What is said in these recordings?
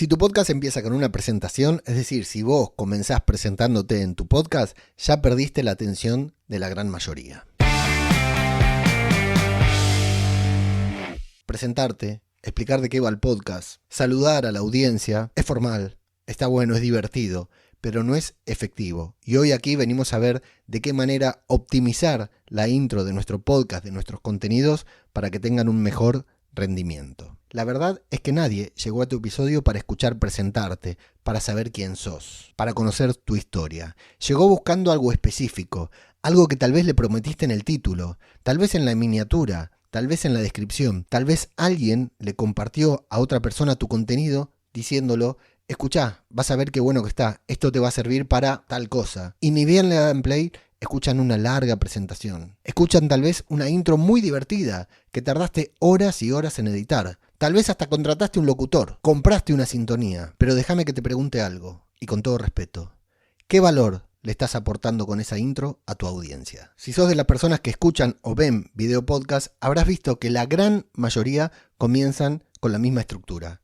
Si tu podcast empieza con una presentación, es decir, si vos comenzás presentándote en tu podcast, ya perdiste la atención de la gran mayoría. Presentarte, explicar de qué va el podcast, saludar a la audiencia, es formal, está bueno, es divertido, pero no es efectivo. Y hoy aquí venimos a ver de qué manera optimizar la intro de nuestro podcast, de nuestros contenidos, para que tengan un mejor rendimiento. La verdad es que nadie llegó a tu episodio para escuchar presentarte, para saber quién sos, para conocer tu historia. Llegó buscando algo específico, algo que tal vez le prometiste en el título, tal vez en la miniatura, tal vez en la descripción, tal vez alguien le compartió a otra persona tu contenido diciéndolo: escuchá, vas a ver qué bueno que está, esto te va a servir para tal cosa. Y ni bien le dan play, escuchan una larga presentación. Escuchan tal vez una intro muy divertida, que tardaste horas y horas en editar. Tal vez hasta contrataste un locutor, compraste una sintonía. Pero déjame que te pregunte algo, y con todo respeto. ¿Qué valor le estás aportando con esa intro a tu audiencia? Si sos de las personas que escuchan o ven video podcast, habrás visto que la gran mayoría comienzan con la misma estructura,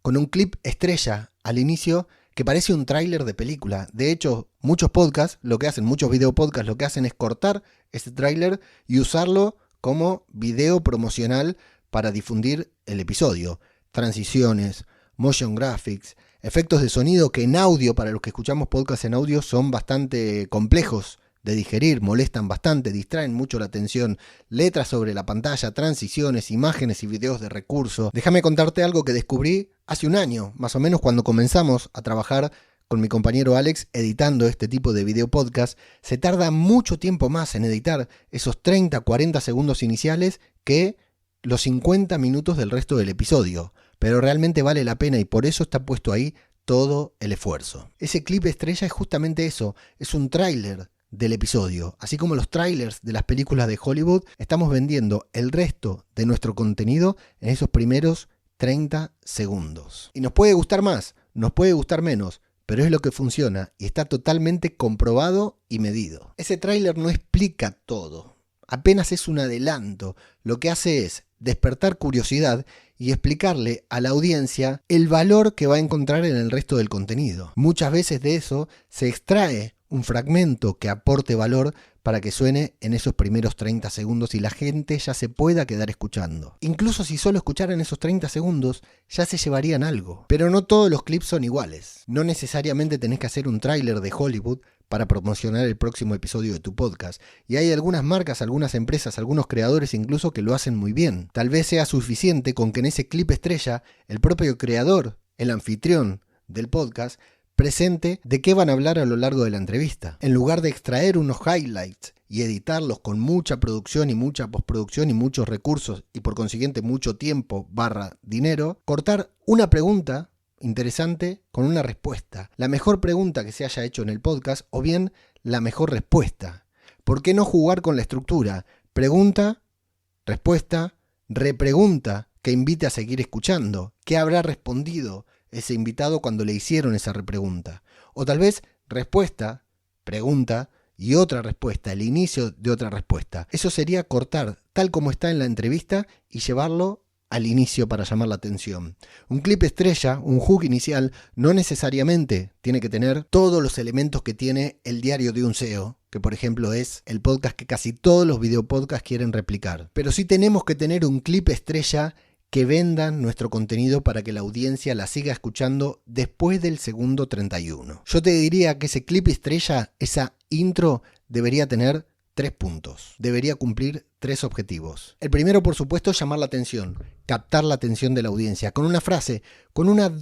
con un clip estrella al inicio que parece un tráiler de película. De hecho, muchos podcasts, muchos video podcasts lo que hacen es cortar ese tráiler y usarlo como video promocional para difundir el episodio. Transiciones, motion graphics, efectos de sonido que en audio, para los que escuchamos podcasts en audio, son bastante complejos de digerir, molestan bastante, distraen mucho la atención, letras sobre la pantalla, transiciones, imágenes y videos de recurso. Déjame contarte algo que descubrí hace un año, más o menos, cuando comenzamos a trabajar con mi compañero Alex editando este tipo de video podcast. Se tarda mucho tiempo más en editar esos 30-40 segundos iniciales que los 50 minutos del resto del episodio, pero realmente vale la pena y por eso está puesto ahí todo el esfuerzo. Ese clip estrella es justamente eso, es un tráiler del episodio. Así como los trailers de las películas de Hollywood, estamos vendiendo el resto de nuestro contenido en esos primeros 30 segundos. Y nos puede gustar más, nos puede gustar menos, pero es lo que funciona y está totalmente comprobado y medido. Ese tráiler no explica todo, apenas es un adelanto. Lo que hace es despertar curiosidad y explicarle a la audiencia el valor que va a encontrar en el resto del contenido. Muchas veces de eso se extrae un fragmento que aporte valor para que suene en esos primeros 30 segundos y la gente ya se pueda quedar escuchando. Incluso si solo escucharan esos 30 segundos, ya se llevarían algo. Pero no todos los clips son iguales. No necesariamente tenés que hacer un tráiler de Hollywood para promocionar el próximo episodio de tu podcast. Y hay algunas marcas, algunas empresas, algunos creadores incluso que lo hacen muy bien. Tal vez sea suficiente con que en ese clip estrella el propio creador, el anfitrión del podcast, presente de qué van a hablar a lo largo de la entrevista. En lugar de extraer unos highlights y editarlos con mucha producción y mucha postproducción y muchos recursos y por consiguiente mucho tiempo / dinero, cortar una pregunta interesante con una respuesta. La mejor pregunta que se haya hecho en el podcast o bien la mejor respuesta. ¿Por qué no jugar con la estructura? Pregunta, respuesta, repregunta que invite a seguir escuchando. ¿Qué habrá respondido ese invitado cuando le hicieron esa repregunta? O tal vez respuesta, pregunta y otra respuesta, el inicio de otra respuesta. Eso sería cortar tal como está en la entrevista y llevarlo al inicio para llamar la atención. Un clip estrella, un hook inicial, no necesariamente tiene que tener todos los elementos que tiene el diario de un SEO, que por ejemplo es el podcast que casi todos los videopodcasts quieren replicar. Pero sí tenemos que tener un clip estrella que vendan nuestro contenido para que la audiencia la siga escuchando después del segundo 31. Yo te diría que ese clip estrella, esa intro, debería tener 3 puntos. Debería cumplir 3 objetivos. El primero, por supuesto, llamar la atención, captar la atención de la audiencia, con una frase, con una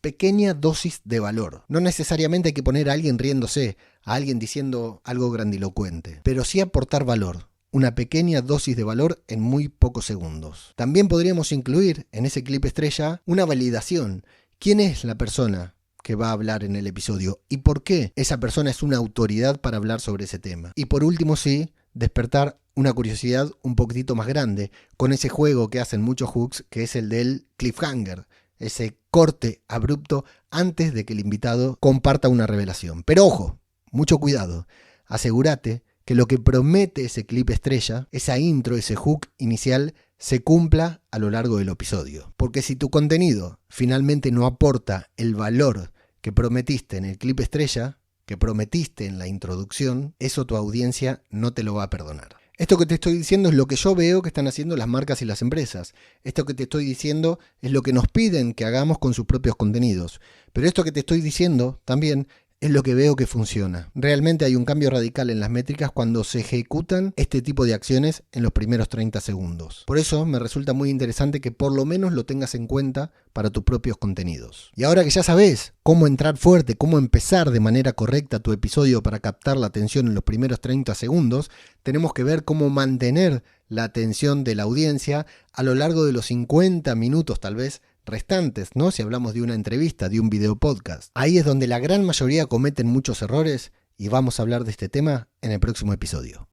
pequeña dosis de valor. No necesariamente hay que poner a alguien riéndose, a alguien diciendo algo grandilocuente, pero sí aportar valor. Una pequeña dosis de valor en muy pocos segundos. También podríamos incluir en ese clip estrella una validación. ¿Quién es la persona que va a hablar en el episodio y por qué esa persona es una autoridad para hablar sobre ese tema? Y por último, sí, despertar una curiosidad un poquitito más grande con ese juego que hacen muchos hooks, que es el del cliffhanger, ese corte abrupto antes de que el invitado comparta una revelación. Pero ojo, mucho cuidado, asegúrate que lo que promete ese clip estrella, esa intro, ese hook inicial, se cumpla a lo largo del episodio. Porque si tu contenido finalmente no aporta el valor que prometiste en el clip estrella, que prometiste en la introducción, eso tu audiencia no te lo va a perdonar. Esto que te estoy diciendo es lo que yo veo que están haciendo las marcas y las empresas. Esto que te estoy diciendo es lo que nos piden que hagamos con sus propios contenidos. Pero esto que te estoy diciendo también es lo que veo que funciona. Realmente hay un cambio radical en las métricas cuando se ejecutan este tipo de acciones en los primeros 30 segundos. Por eso me resulta muy interesante que por lo menos lo tengas en cuenta para tus propios contenidos. Y ahora que ya sabes cómo entrar fuerte, cómo empezar de manera correcta tu episodio para captar la atención en los primeros 30 segundos, tenemos que ver cómo mantener la atención de la audiencia a lo largo de los 50 minutos tal vez restantes, ¿no? Si hablamos de una entrevista, de un video podcast. Ahí es donde la gran mayoría cometen muchos errores y vamos a hablar de este tema en el próximo episodio.